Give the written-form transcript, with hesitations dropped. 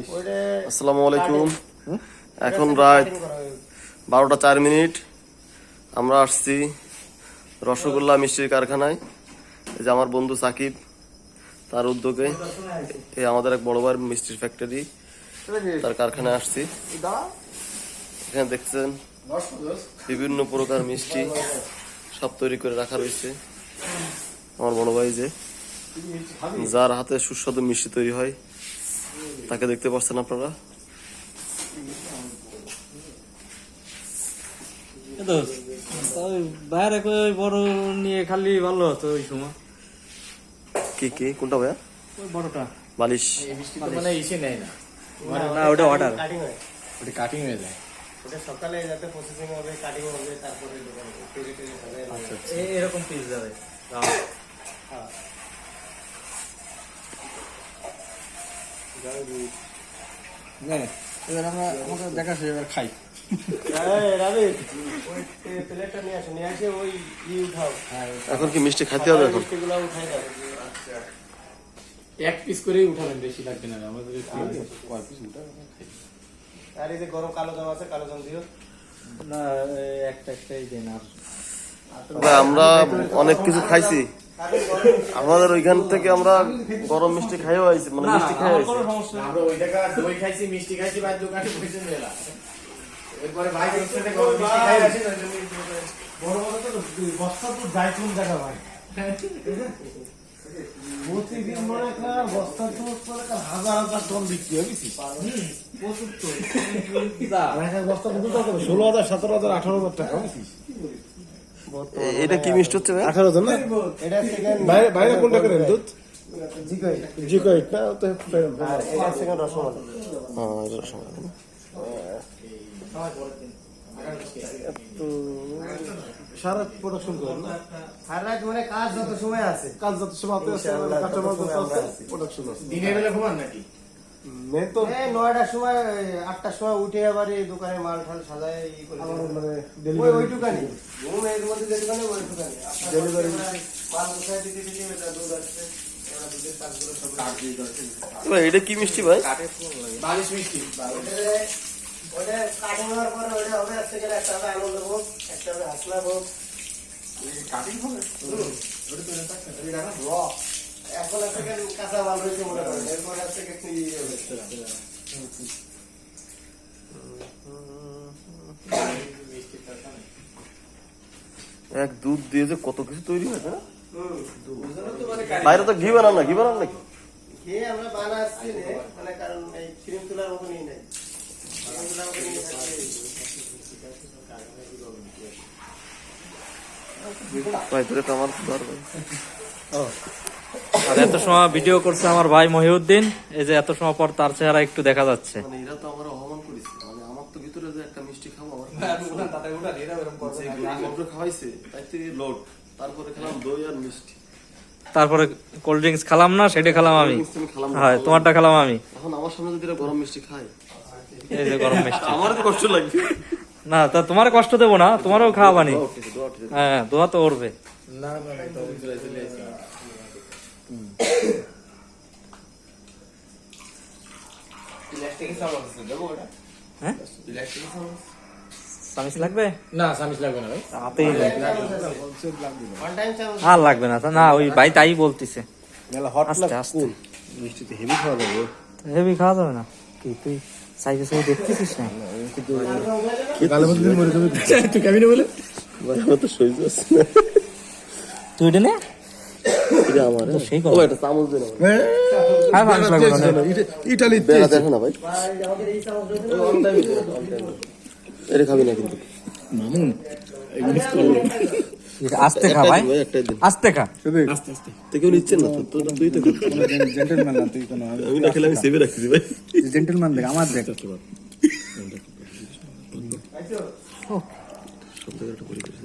আসসালামু আলাইকুম। এখন রাত 12টা 4 মিনিট। আমরা আসছি রসগোল্লা মিষ্টির কারখানায়। এই যে আমার বন্ধু সাকিব, তার উদ্যোগে এই আমাদের এক বড় ভাইয়ের মিষ্টির ফ্যাক্টরি, তার কারখানায় আসছি। এখানে দেখছেন বিভিন্ন প্রকার মিষ্টি সব তৈরি করে রাখা রয়েছে। আমার বড় ভাই যে যার হাতে সুস্বাদু মিষ্টি তৈরি হয় তাকে দেখতে পাচ্ছেন আপনারা। বাইরে বড় নিয়ে খালি ভালো হতো ওই সময়। কি কোনটা ভাইয়া? ওই বড়টা বালিশ মানে ইসে নেয় না, না, ওটা অর্ডার, ওটা কাটিং হয়ে যায়। ওটা সকালে যাতে প্রসেসিং হবে, কাটিং হবে, তারপরে দোকানে তৈরি হবে। এরকম পিস যাবে। এবার আমরা আমাকে দেখা শেষ এবার খাই। রাবি, ওই প্লেটটা নিয়ে আসে ওই উঠাও। এখন কি মিষ্টি খাইতে হবে? এখন মিষ্টিগুলো উঠাই দাও। এক পিস করেই উঠাবেন, বেশি লাগবে না আমাদের। কয় পিস উঠাবেন? আর এই যে গরম কালো জাম আছে, কালো জাম দিও। না, একটাই দেন। আর ভাই আমরা অনেক কিছু খাইছি, আমাদের ওইখান থেকে আমরা গরম মিষ্টি খাইও আইছি, মানে মিষ্টি খাই আইছি। আমরা ওই জায়গা দই খাইছি, মিষ্টি খাইছি, ভাই দোকানে পয়সা দিলা। এরপরে ভাই ওখানে গরম মিষ্টি খাই আছে না, বড় বড় তো বস্তা তো যায় কোন জায়গা ভাই? প্রতিদিন মনে কর বস্তা তো হাজার হাজার টন বিক্রি হয়, বুঝছিস? প্রচুর তো। বস্তা 16,000, 17,000, 18,000 টাকা, বুঝছিস? এটা কি মিষ্টি হচ্ছে ভাই? 18,000 না? এটা সেকেন্ড বাইরে কোনটা করেন দুধ? জিকোইট না, তো এটা সেকেন্ড রসমালাই। হ্যাঁ, এটা রসমালাই না? সারা প্রোডাকশন করেন না? সারা মানে কাজ যত সময় আছে, কাজ যত সময় আছে, কাস্টমার যত আছে, প্রোডাকশন আছে। দিনের বেলা ঘুমান নাকি? মেন তো 9টার সময় 8টার সময় উঠে আবার এই দোকানে মাল ঠাল সাজায় ই করে মানে ডেলিভারি ওই দোকানে ঘুম এর মধ্যে যে দোকানে ওই দোকানে ডেলিভারি মাল কোথায় দিতে এটা দুধ আসছে, এরা দুধের কাজগুলো সব কাজ দিয়ে করছে। ভাই এটা কি মিষ্টি ভাই? বালিশ মিষ্টি। ওটা কাটিং হওয়ার পরে ওটা হবে আসতে গেলে একটা হবে আনন্দভোগ, একটা হবে হাসনাভোগ। কাটিং হবে ওটা তো এটা র। এখন একটা কাঁচা মাল রয়েছে মনে করেন, এরপর আসছে কি এক দুধ দিয়ে যে কত কিছু তৈরি হয় না? বাইরে তো ঘি বানান নাকি? খেয়ে আমরা বানাচ্ছি মানে, কারণ এই ক্রিম তোলার মতনই নেই। ভাই তোরে তো আমার দর ভাই। আর এত সময় ভিডিও করছে আমার ভাই মহিউদ্দিন, এই যে এত সময় পর তার চেহারা একটু দেখা যাচ্ছে। মানে এরা তো আমার অপমান করেছে, মানে আমার তো ভিতরে যে একটা মিষ্টি খাবো আমার খাওয়াইছে, তাই থেকে লোড। তারপরে খেলাম দই আর মিষ্টি, তারপরে কোল্ড ড্রিঙ্কস খেলাম না, সেটা খেলাম আমি। তুমি খেলাম না। হ্যাঁ, তোমারটা খেলাম আমি। এখন আমার সামনে যদি এরা গরম মিষ্টি খায়, এই যে গরম মিষ্টি। আমার তো কষ্ট লাগবে। না, তা তোমার কষ্ট দেবো না, তোমারও খাওয়াবানি। দোয়া উঠেছে। হ্যাঁ, দোয়া তো উঠবে। না না না, তো চলে আসছে। ইলাস্টিক সাউন্ড আছে, দেবো ওটা? হ্যাঁ, ইলাস্টিক সাউন্ড সামিস লাগবে? না, সামিস লাগবে না ভাই। হাতেই লাগবে। ওয়ান টাইম চামচ। আর লাগবে না, না ওই ভাই তাই বলতিছে। মেলা হট আস্তে আস্তে মিষ্টিতে হেভি খাওয়া যাবে। হেভি খাওয়া যাবে না কি? তুই সাইজে সাইজে দেখতেছিস না? গালের মধ্যে মরে যাবে। তুই কেমনে বলে? আমার তো সহ্য হচ্ছে না। তুই এটা নে। এটা আমার সেই ও এটা চামচ দে না ভাই। হ্যাঁ, ভালো লাগবে না। ইটালি বেলা দেখো না ভাই, আমাদের এই চামচ এটা খাবি না কিন্তু। মামুন আস্তে খা ভাই, একটাই দিন। আস্তে খা। আস্তে আস্তে। তো কেউ নিচ্ছেন না তো, তুই তো জেন্টলম্যান না তুই কোনো আমি না খেলে আমি সেভে রাখছি ভাই। জেন্টলম্যান দেখ আমার দেখ সব জায়গায় একটা পরিবেশ।